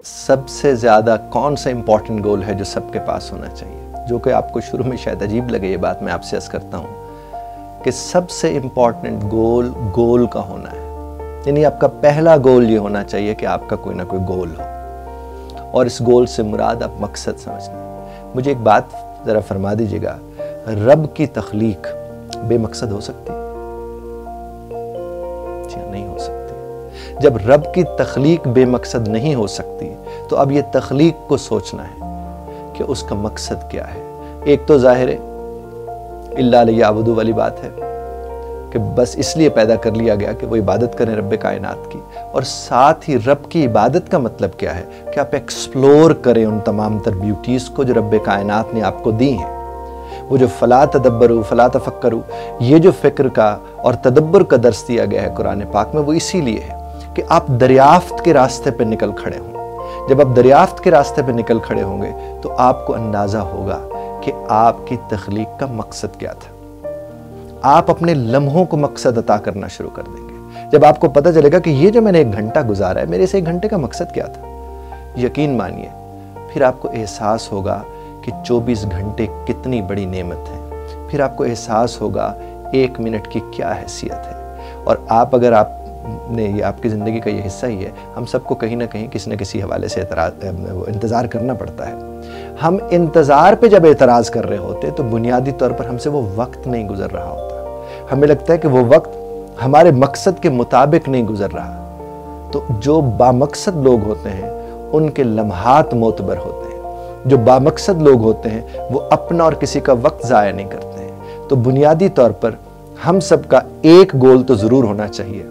सबसे ज़्यादा कौन सा इम्पॉर्टेंट गोल है जो सबके पास होना चाहिए? जो कि आपको शुरू में शायद अजीब लगे ये बात, मैं आपसे अर्ज़ करता हूँ कि सबसे इम्पॉर्टेंट गोल का होना है। यानी आपका पहला गोल ये होना चाहिए कि आपका कोई ना कोई गोल हो, और इस गोल से मुराद आप मकसद समझना। मुझे एक बात ज़रा फरमा दीजिएगा, रब की तख्लीक बेमकसद हो सकती है? जी नहीं हो सकती। जब रब की तख्लीक बेमकसद नहीं हो सकती तो अब ये तख्लीक को सोचना है कि उसका मकसद क्या है। एक तो ज़ाहिर है इल्ला लियअबुदू वाली बात है कि बस इसलिए पैदा कर लिया गया कि वो इबादत करें रब कायनात की, और साथ ही रब की इबादत का मतलब क्या है कि आप एक्सप्लोर करें उन तमाम तर ब्यूटीज़ को जो रब कायनात ने आपको दी हैं। वो जो फला तदब्बरू फला तफक्करू, ये जो फ़िक्र का और तदब्बर का दर्स दिया गया है कुरान पाक में, वो इसीलिए है कि आप दरियाफ्त के रास्ते पर निकल खड़े हों। जब आप दरियाफ्त के रास्ते पर निकल खड़े होंगे तो आपको अंदाज़ा होगा कि आपकी तख्लीक का मकसद क्या था। आप अपने लम्हों को मकसद अता करना शुरू कर देंगे जब आपको पता चलेगा कि ये जो मैंने 1 घंटा गुजारा है, मेरे इस 1 घंटे का मकसद क्या था। यकीन मानिए फिर आपको एहसास होगा कि 24 घंटे कितनी बड़ी नेमत है। फिर आपको एहसास होगा 1 मिनट की क्या हैसियत है। और आप अगर आपने ये आपकी ज़िंदगी का ये हिस्सा ही है, हम सबको कहीं ना कहीं किसी न किसी हवाले से इंतज़ार करना पड़ता है। हम इंतज़ार पे जब एतराज़ कर रहे होते तो बुनियादी तौर पर हमसे वो वक्त नहीं गुजर रहा होता। हमें लगता है कि वो वक्त हमारे मकसद के मुताबिक नहीं गुजर रहा। तो जो बामकसद लोग होते हैं उनके लम्हात मोतबर होते हैं। जो बामकसद लोग होते हैं वो अपना और किसी का वक्त ज़ाया नहीं करते हैं। तो बुनियादी तौर पर हम सब का एक गोल तो ज़रूर होना चाहिए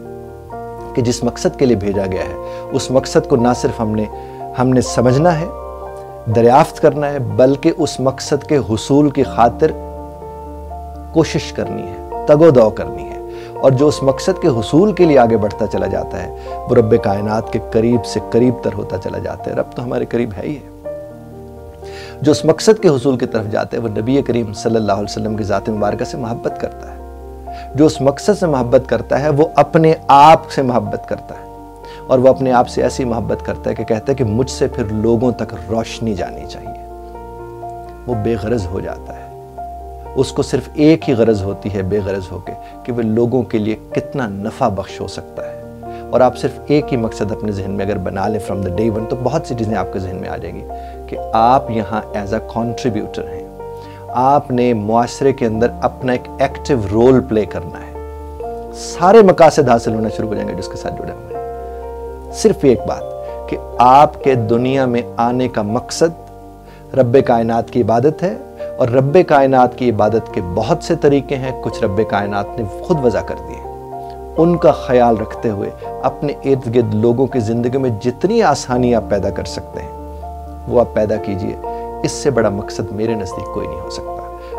कि जिस मकसद के लिए भेजा गया है उस मकसद को ना सिर्फ हमने समझना है, दरियाफ्त करना है, बल्कि उस मकसद के हुसूल की खातिर कोशिश करनी है, तगोदौ करनी है। और जो उस मकसद के हुसूल के लिए आगे बढ़ता चला जाता है वो रब कायनात के करीब से करीब तर होता चला जाता है। रब तो हमारे करीब है ही है। जो उस मकसद के हुसूल की तरफ जाता है वो नबी करीम सल्लल्लाहु अलैहि वसल्लम की ज़ात मुबारक से मोहब्बत करता है। जो उस मकसद से मोहब्बत करता है वो अपने आप से मोहब्बत करता है, और वो अपने आप से ऐसी मोहब्बत करता है कि कहता है कि मुझसे फिर लोगों तक रोशनी जानी चाहिए। वो बेगरज हो जाता है। उसको सिर्फ एक ही गरज होती है बेगरज होके कि वह लोगों के लिए कितना नफ़ा बख्श हो सकता है। और आप सिर्फ एक ही मकसद अपने जहन में अगर बना लें फ्रॉम द डे वन, तो बहुत सी चीज़ें आपके जहन में आ जाएंगी कि आप यहाँ एज अ कॉन्ट्रीब्यूटर हैं। आपने मुआशरे के अंदर अपना एक एक्टिव रोल प्ले करना है। सारे मकासद हासिल होना शुरू हो जाएंगे जिसके साथ जुड़े हुए हैं। सिर्फ एक बात कि आपके दुनिया में आने का मकसद रब्बे कायनात की इबादत है, और रब्बे कायनात की इबादत के बहुत से तरीके हैं। कुछ रब्बे कायनात ने खुद वज़ा कर दिए। उनका ख्याल रखते हुए अपने इर्द गिर्द लोगों की ज़िंदगी में जितनी आसानी आप पैदा कर सकते हैं वो आप पैदा कीजिए। इससे बड़ा मकसद मेरे नज़दीक कोई नहीं हो सकता।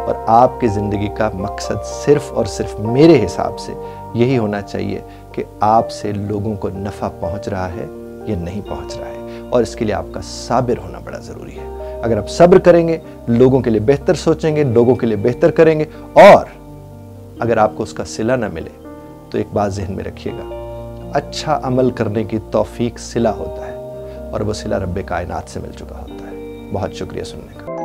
और आपकी ज़िंदगी का मकसद सिर्फ़ और सिर्फ मेरे हिसाब से यही होना चाहिए कि आपसे लोगों को नफ़ा पहुंच रहा है या नहीं पहुंच रहा है, और इसके लिए आपका साबिर होना बड़ा ज़रूरी है। अगर आप सब्र करेंगे, लोगों के लिए बेहतर सोचेंगे, लोगों के लिए बेहतर करेंगे, और अगर आपको उसका सिला ना मिले तो एक बात जहन में रखिएगा, अच्छा अमल करने की तौफीक सिला होता है, और वो सिला रब्बे कायनात से मिल चुका होता है। बहुत शुक्रिया सुनने का।